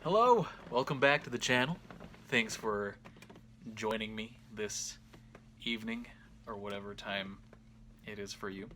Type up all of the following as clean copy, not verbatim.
Hello, welcome back to the channel. Thanks for joining me this evening or whatever time it is for you.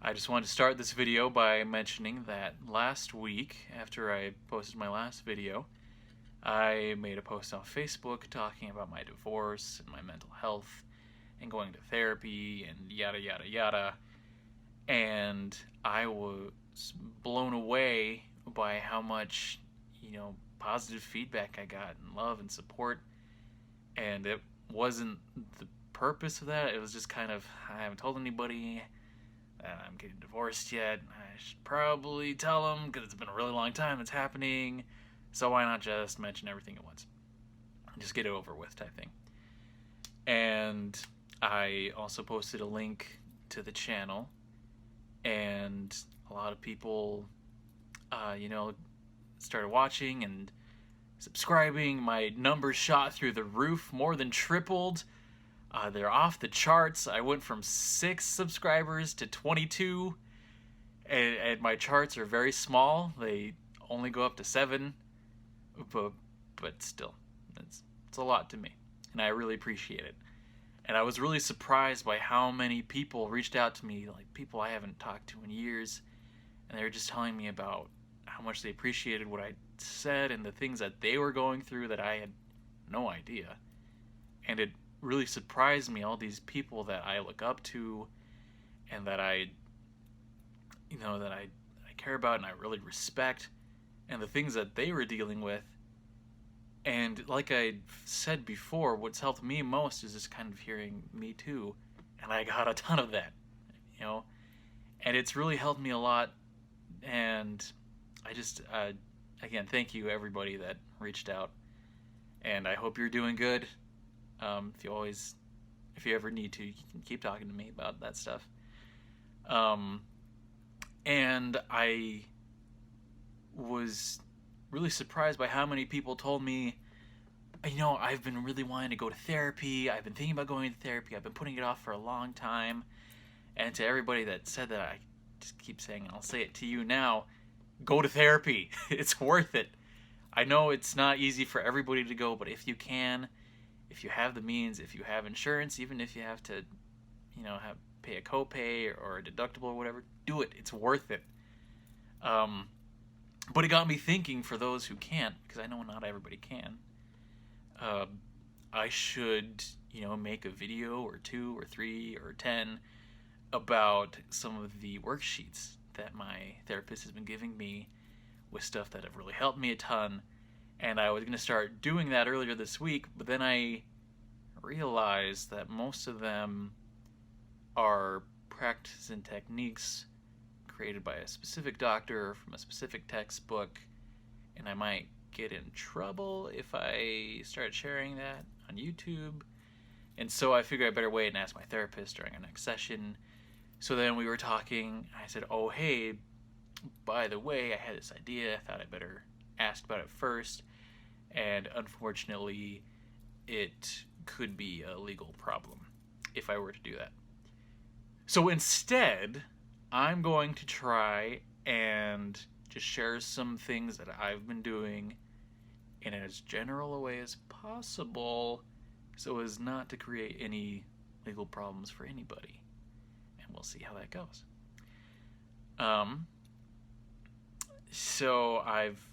I just wanted to start this video by mentioning that last week, after I posted my last video, I made a post on Facebook talking about my divorce and my mental health and going to therapy and yada yada yada. And I was blown away by how much positive feedback I got and love and support. And it wasn't the purpose of that. It was just kind of, I haven't told anybody that I'm getting divorced yet. I should probably tell them because it's been a really long time it's happening. So why not just mention everything at once? Just get it over with type thing. And I also posted a link to the channel, and a lot of people started watching and subscribing. My numbers shot through the roof, more than tripled. They're off the charts. I went from 6 subscribers to 22, and my charts are very small. They only go up to 7, but still, it's a lot to me, and I really appreciate it. And I was really surprised by how many people reached out to me, like people I haven't talked to in years, and they were just telling me about how much they appreciated what I said and the things that they were going through that I had no idea. And it really surprised me, all these people that I look up to and that I care about and I really respect, and the things that they were dealing with. And like I said before, what's helped me most is just kind of hearing me too, and I got a ton of that, and it's really helped me a lot. And I just, again, thank you everybody that reached out, and I hope you're doing good. If you ever need to, you can keep talking to me about that stuff. And I was really surprised by how many people told me, I've been really wanting to go to therapy. I've been thinking about going to therapy. I've been putting it off for a long time. And to everybody that said that, I just keep saying, and I'll say it to you now, go to therapy. It's worth it. I know it's not easy for everybody to go, but if you can, if you have the means, if you have insurance, even if you have to, pay a copay or a deductible or whatever, do it. It's worth it. But it got me thinking, for those who can't, because I know not everybody can, I should, make a video or 2 or 3 or 10 about some of the worksheets that my therapist has been giving me with stuff that have really helped me a ton. And I was going to start doing that earlier this week, but then I realized that most of them are practices and techniques created by a specific doctor from a specific textbook, and I might get in trouble if I start sharing that on YouTube. And so I figured I better wait and ask my therapist during our next session. So then we were talking, I said, oh hey, by the way, I had this idea, I thought I better ask about it first, and unfortunately it could be a legal problem if I were to do that. So instead, I'm going to try and just share some things that I've been doing in as general a way as possible, so as not to create any legal problems for anybody. And we'll see how that goes. So I've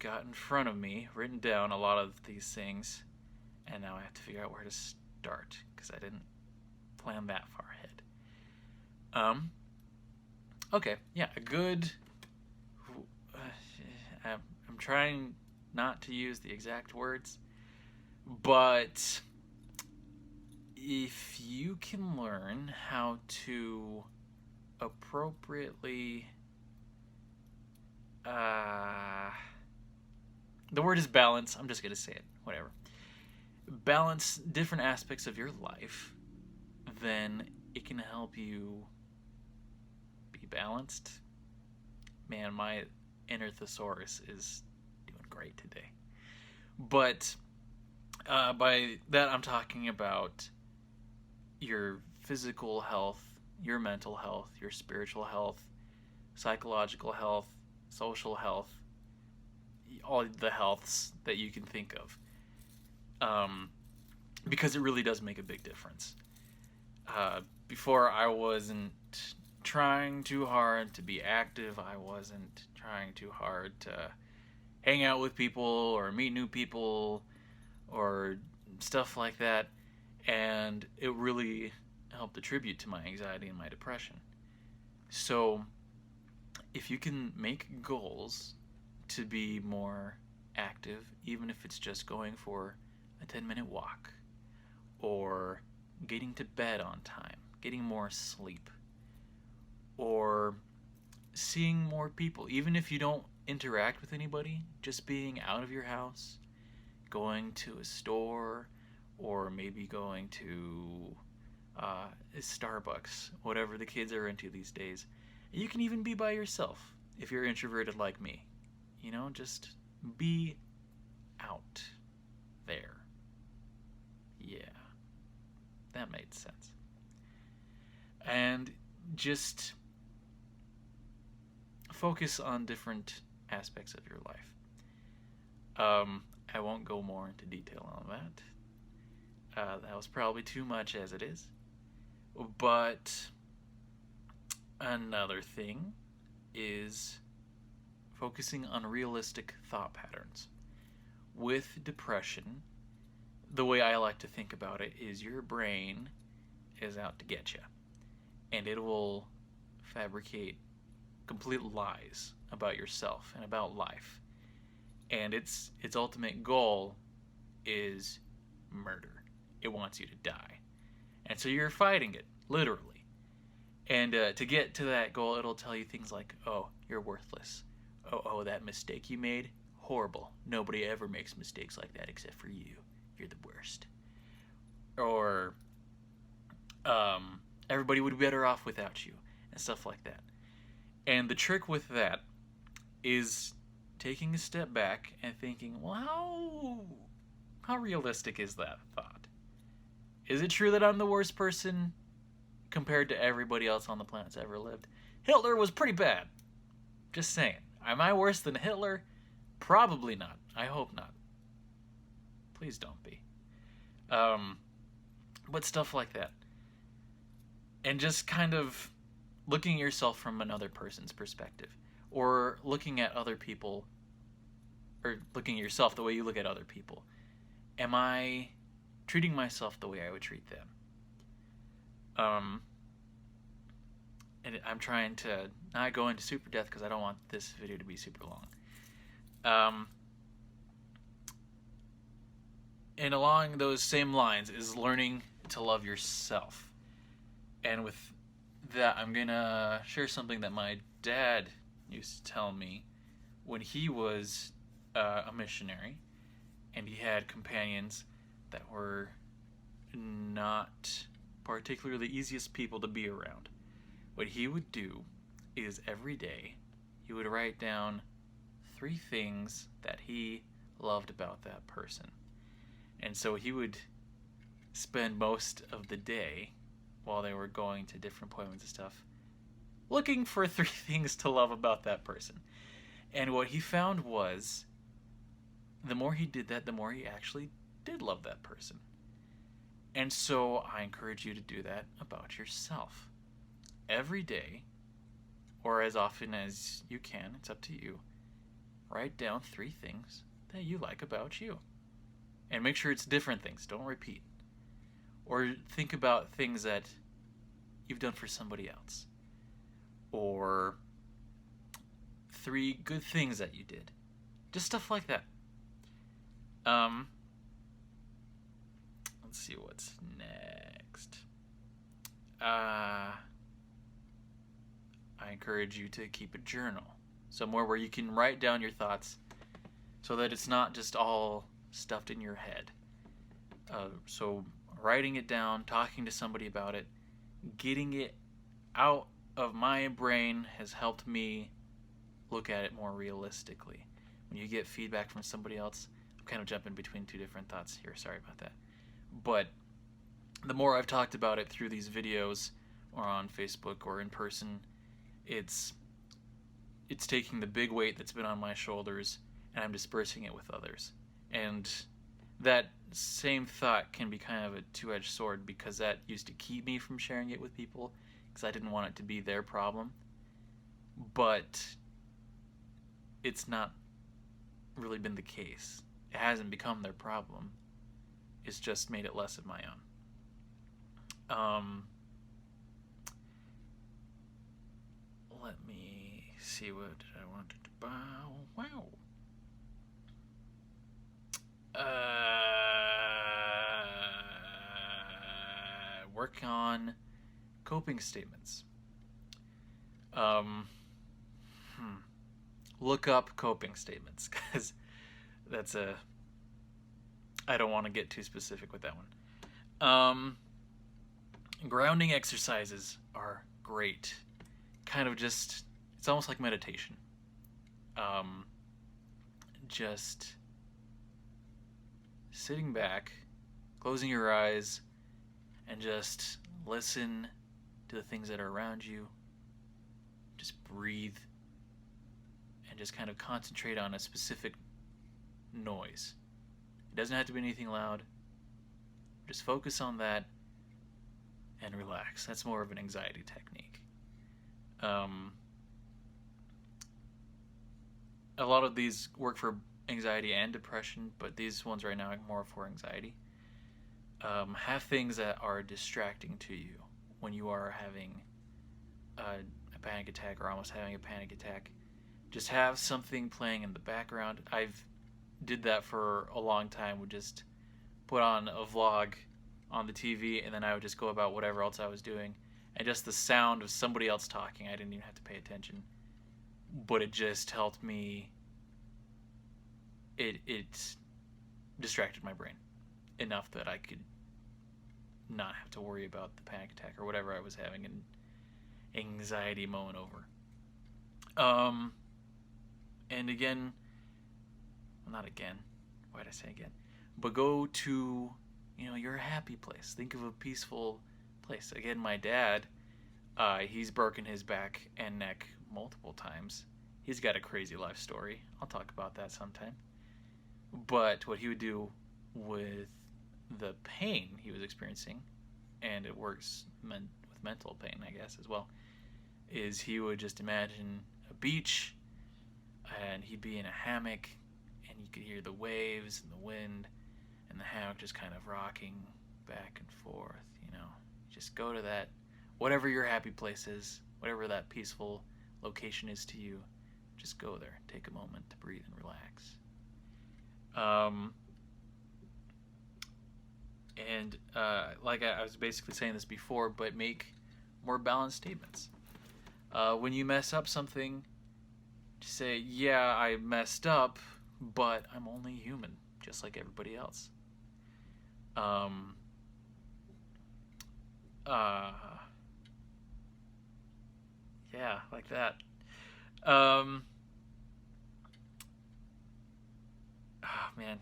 got in front of me, written down a lot of these things, and now I have to figure out where to start, because I didn't plan that far ahead. Okay, yeah, a good, I'm trying not to use the exact words, but if you can learn how to appropriately, the word is balance, I'm just going to say it, whatever, balance different aspects of your life, then it can help you be balanced. Man, my inner thesaurus is doing great today. But by that I'm talking about your physical health, your mental health, your spiritual health, psychological health, social health, all the healths that you can think of, because it really does make a big difference. Before, I wasn't trying too hard to be active. I wasn't trying too hard to hang out with people or meet new people or stuff like that, and it really helped attribute to my anxiety and my depression. So if you can make goals to be more active, even if it's just going for a 10-minute walk or getting to bed on time, getting more sleep, or seeing more people, even if you don't interact with anybody, just being out of your house, going to a store, or maybe going to Starbucks, whatever the kids are into these days. You can even be by yourself if you're introverted like me. You know, just be out there. Yeah, that made sense. And just focus on different aspects of your life. I won't go more into detail on that. That was probably too much as it is. But another thing is focusing on realistic thought patterns. With depression, the way I like to think about it is your brain is out to get you, and it will fabricate complete lies about yourself and about life. And its ultimate goal is murder. It wants you to die. And so you're fighting it, literally. And to get to that goal, it'll tell you things like, oh, you're worthless. Oh, that mistake you made, horrible. Nobody ever makes mistakes like that except for you. You're the worst. Or, everybody would be better off without you, and stuff like that. And the trick with that is taking a step back and thinking, well, how realistic is that thought? Is it true that I'm the worst person compared to everybody else on the planet that's ever lived? Hitler was pretty bad. Just saying. Am I worse than Hitler? Probably not. I hope not. Please don't be. But stuff like that. And just kind of looking at yourself from another person's perspective. Or looking at other people, or looking at yourself the way you look at other people. Am I treating myself the way I would treat them? And I'm trying to not go into super depth because I don't want this video to be super long. And along those same lines is learning to love yourself. And with that, I'm gonna share something that my dad used to tell me when he was a missionary, and he had companions that were not particularly the easiest people to be around. What he would do is every day he would write down 3 things that he loved about that person. And so he would spend most of the day while they were going to different appointments and stuff looking for 3 things to love about that person. And what he found was the more he did that, the more he actually did love that person. And so I encourage you to do that about yourself. Every day, or as often as you can, it's up to you, write down 3 things that you like about you. And make sure it's different things, don't repeat. Or think about things that you've done for somebody else. Or 3 good things that you did. Just stuff like that. Let's see what's next. I encourage you to keep a journal. Somewhere where you can write down your thoughts so that it's not just all stuffed in your head. So writing it down, talking to somebody about it, getting it out of my brain has helped me look at it more realistically. When you get feedback from somebody else, I'm kind of jumping between 2 different thoughts here, sorry about that. But the more I've talked about it through these videos or on Facebook or in person, it's taking the big weight that's been on my shoulders and I'm dispersing it with others. And that same thought can be kind of a two-edged sword, because that used to keep me from sharing it with people because I didn't want it to be their problem. But it's not really been the case. It hasn't become their problem. It's just made it less of my own. Let me see, what did I want to buy? Wow. Work on coping statements. Look up coping statements, because I don't want to get too specific with that one. Grounding exercises are great. Kind of just, it's almost like meditation. Just sitting back, closing your eyes, and just listen to the things that are around you. Just breathe, and just kind of concentrate on a specific noise. It doesn't have to be anything loud. Just focus on that and relax. That's more of an anxiety technique. A lot of these work for anxiety and depression, but these ones right now are more for anxiety. Have things that are distracting to you when you are having a panic attack, or almost having a panic attack. Just have something playing in the background. I've did that for a long time. Would just put on a vlog on the TV, and then I would just go about whatever else I was doing, and just the sound of somebody else talking, I didn't even have to pay attention, but it just helped me. It distracted my brain enough that I could not have to worry about the panic attack or whatever I was having an anxiety moment over. And again, well, not again, why did I say again? But go to, your happy place. Think of a peaceful place. Again, my dad, he's broken his back and neck multiple times. He's got a crazy life story. I'll talk about that sometime. But what he would do with the pain he was experiencing, and it works with mental pain, I guess, as well, is he would just imagine a beach, and he'd be in a hammock, and you could hear the waves and the wind, and the hammock just kind of rocking back and forth. Just go to that, whatever your happy place is, whatever that peaceful location is to you, just go there. Take a moment to breathe and relax. Like I was basically saying this before, but make more balanced statements. When you mess up something, just say, yeah, I messed up, but I'm only human, just like everybody else. Yeah, like that. Oh man,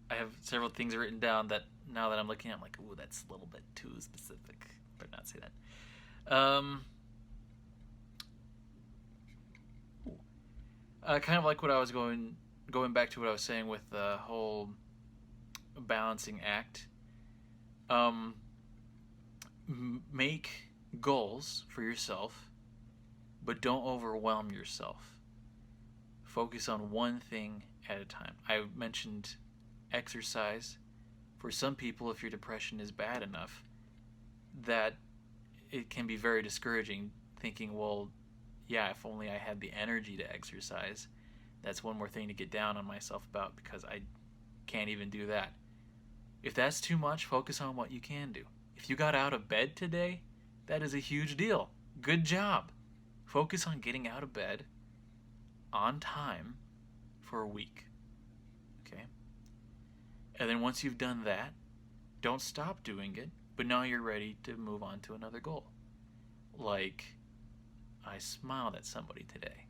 I have several things written down that now that I'm looking at, I'm like, ooh, that's a little bit too specific. Better not say that. Kind of like what I was going back to what I was saying with the whole balancing act. Make goals for yourself, but don't overwhelm yourself. Focus on one thing at a time. I mentioned exercise. For some people, if your depression is bad enough, that it can be very discouraging, thinking, well, yeah, if only I had the energy to exercise. That's one more thing to get down on myself about, because I can't even do that. If that's too much, focus on what you can do. If you got out of bed today, that is a huge deal. Good job. Focus on getting out of bed on time for a week. Okay? And then once you've done that, don't stop doing it, but now you're ready to move on to another goal. Like, I smiled at somebody today.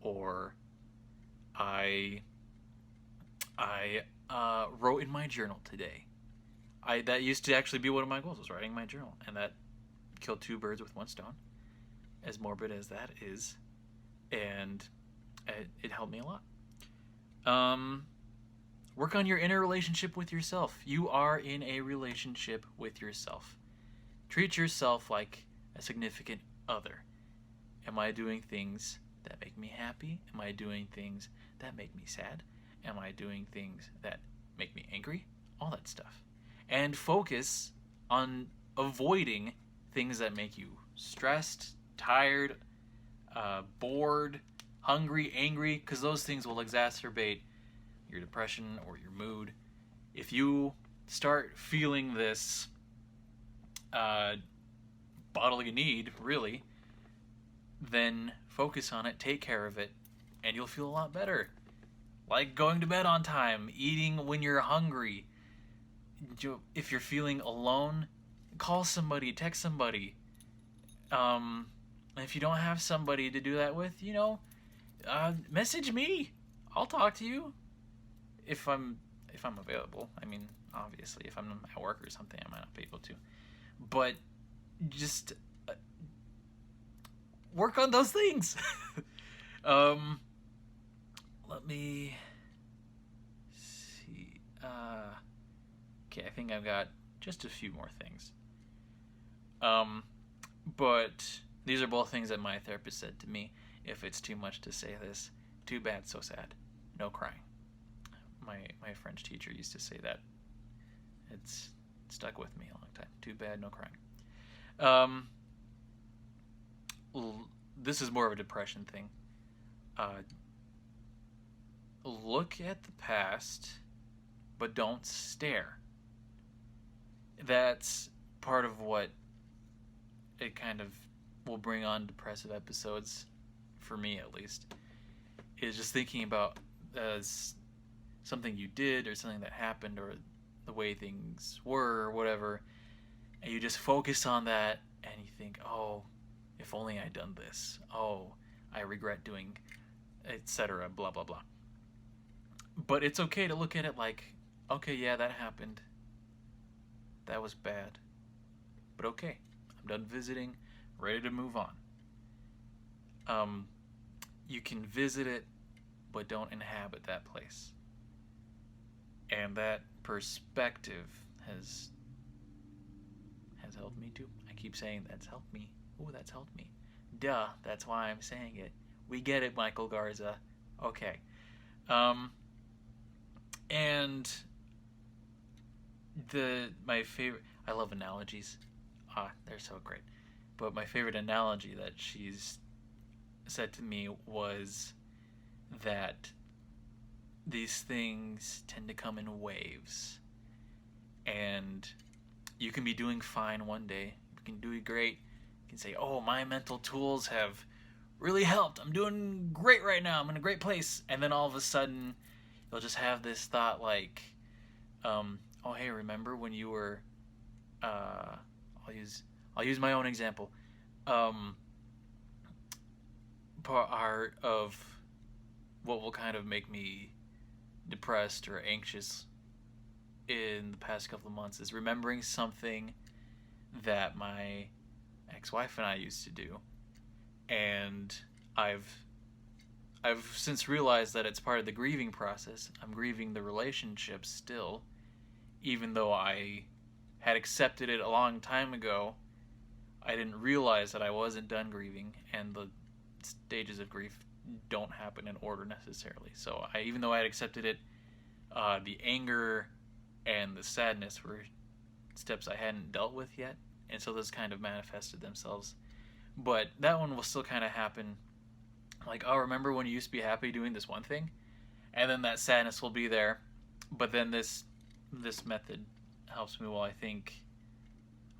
Or I wrote in my journal today. That used to actually be one of my goals, was writing my journal, and that killed two birds with one stone, as morbid as that is, and it helped me a lot. Um, Work on your inner relationship with yourself. You are in a relationship with yourself. Treat yourself like a significant other. Am I doing things that make me happy? Am I doing things that make me sad? Am I doing things that make me angry? All that stuff. And focus on avoiding things that make you stressed, tired, bored, hungry, angry, because those things will exacerbate your depression or your mood. If you start feeling this bodily need, really, then focus on it, take care of it, and you'll feel a lot better. Like going to bed on time, eating when you're hungry. If you're feeling alone, call somebody, text somebody. If you don't have somebody to do that with, message me. I'll talk to you if I'm available. I mean, obviously, if I'm at work or something, I might not be able to. But just work on those things. Let me see. Okay, I think I've got just a few more things. But these are both things that my therapist said to me. If it's too much to say this, too bad, so sad. No crying. My French teacher used to say that. It's stuck with me a long time. Too bad, no crying. This is more of a depression thing. Look at the past, but don't stare. That's part of what it kind of will bring on depressive episodes, for me at least, is just thinking about something you did or something that happened or the way things were or whatever, and you just focus on that and you think, oh, if only I'd done this. Oh, I regret doing, etc., blah, blah, blah. But it's okay to look at it like, okay, yeah, that happened. That was bad. But okay, I'm done visiting, ready to move on. You can visit it, but don't inhabit that place. And that perspective has helped me too. I keep saying that's helped me. Ooh, that's helped me. Duh, that's why I'm saying it. We get it, Michael Garza. Okay. And my favorite, I love analogies. They're so great. But my favorite analogy that she's said to me was that these things tend to come in waves. And you can be doing fine one day. You can do great. You can say, oh, my mental tools have really helped. I'm doing great right now. I'm in a great place. And then all of a sudden, you'll just have this thought like, oh, hey, remember when you were, I'll use my own example. Part of what will kind of make me depressed or anxious in the past couple of months is remembering something that my ex-wife and I used to do. And I've since realized that it's part of the grieving process. I'm grieving the relationship still, even though I had accepted it a long time ago. I didn't realize that I wasn't done grieving, and the stages of grief don't happen in order necessarily. So even though I had accepted it, the anger and the sadness were steps I hadn't dealt with yet, and so those kind of manifested themselves. But that one will still kind of happen. Like, oh, remember when you used to be happy doing this one thing? And then that sadness will be there. But then this method helps me. Well, I think,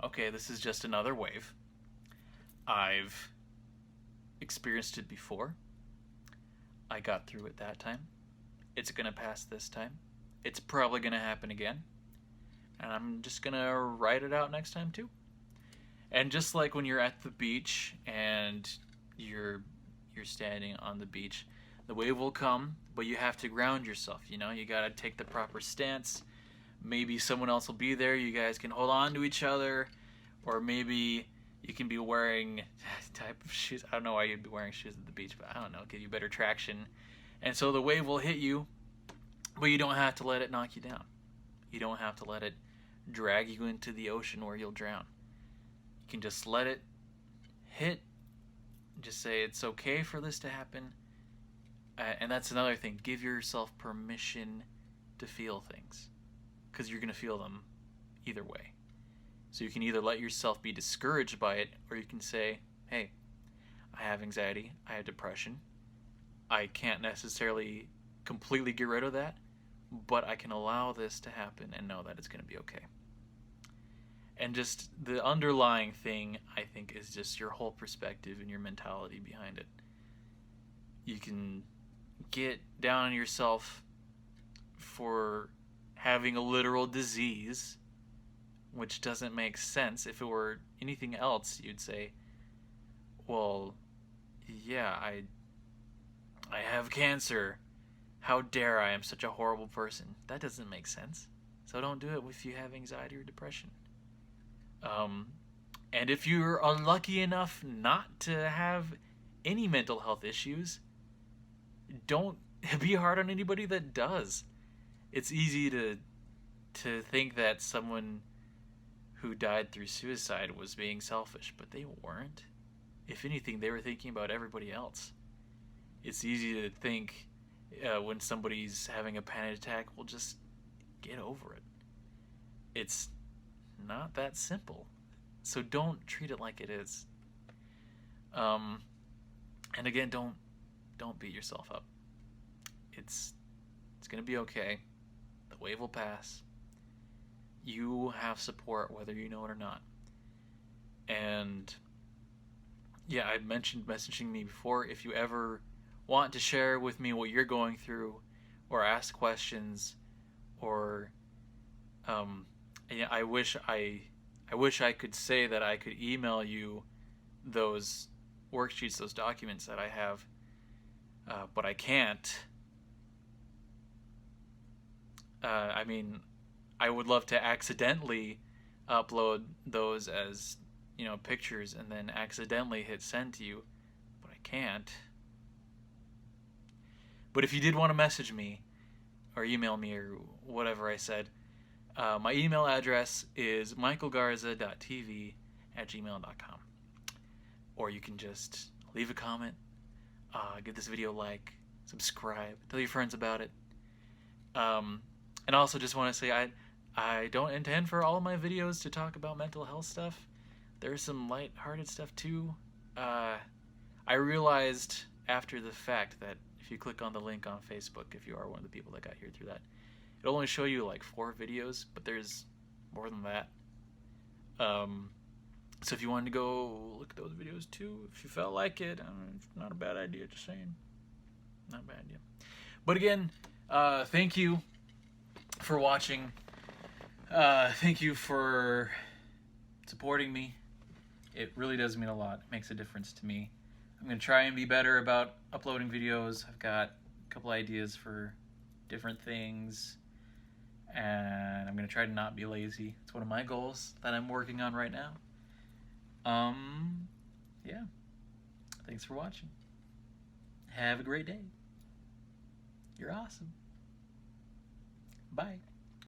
okay, this is just another wave. I've experienced it before. I got through it that time. It's going to pass this time. It's probably going to happen again. And I'm just going to write it out next time too. And just like when you're at the beach and you're standing on the beach, the wave will come, but you have to ground yourself. You got to take the proper stance. Maybe someone else will be there. You guys can hold on to each other. Or maybe you can be wearing type of shoes. I don't know why you'd be wearing shoes at the beach, but I don't know. Give you better traction. And so the wave will hit you, But you don't have to let it knock you down. You don't have to let it drag you into the ocean where you'll drown. You can just let it hit. Just say it's okay for this to happen. And that's another thing. Give yourself permission to feel things, because you're going to feel them either way. So you can either let yourself be discouraged by it, or you can say, hey, I have anxiety, I have depression. I can't necessarily completely get rid of that, but I can allow this to happen and know that it's going to be okay. And just the underlying thing, I think, is just your whole perspective and your mentality behind it. You can get down on yourself for having a literal disease, which doesn't make sense. If it were anything else, you'd say, well, yeah, I have cancer. How dare I am such a horrible person. That doesn't make sense. So don't do it if you have anxiety or depression. And if you're unlucky enough not to have any mental health issues, don't be hard on anybody that does. It's easy to think that someone who died through suicide was being selfish, but they weren't. If anything, they were thinking about everybody else. It's easy to think when somebody's having a panic attack, well, just get over it. It's not that simple. So don't treat it like it is. And again, don't beat yourself up. It's going to be okay. The wave will pass. You have support whether you know it or not. And yeah, I mentioned messaging me before. If you ever want to share with me what you're going through, or ask questions, or I wish I could say that I could email you those worksheets, those documents that I have, but I can't. I mean, I would love to accidentally upload those as, pictures and then accidentally hit send to you, but I can't. But if you did want to message me or email me or whatever I said, my email address is michaelgarza.tv@gmail.com. Or you can just leave a comment, give this video a like, subscribe, tell your friends about it. And also just want to say I don't intend for all of my videos to talk about mental health stuff. There's some light-hearted stuff too. I realized after the fact that if you click on the link on Facebook, if you are one of the people that got here through that, it'll only show you like 4 videos, but there's more than that. So if you wanted to go look at those videos too, if you felt like it, it's not a bad idea, just saying. Not a bad idea. But again, thank you for watching. Thank you for supporting me. It really does mean a lot. It makes a difference to me. I'm going to try and be better about uploading videos. I've got a couple ideas for different things, and I'm going to try to not be lazy. It's one of my goals that I'm working on right now. Yeah. Thanks for watching. Have a great day. You're awesome. Bye.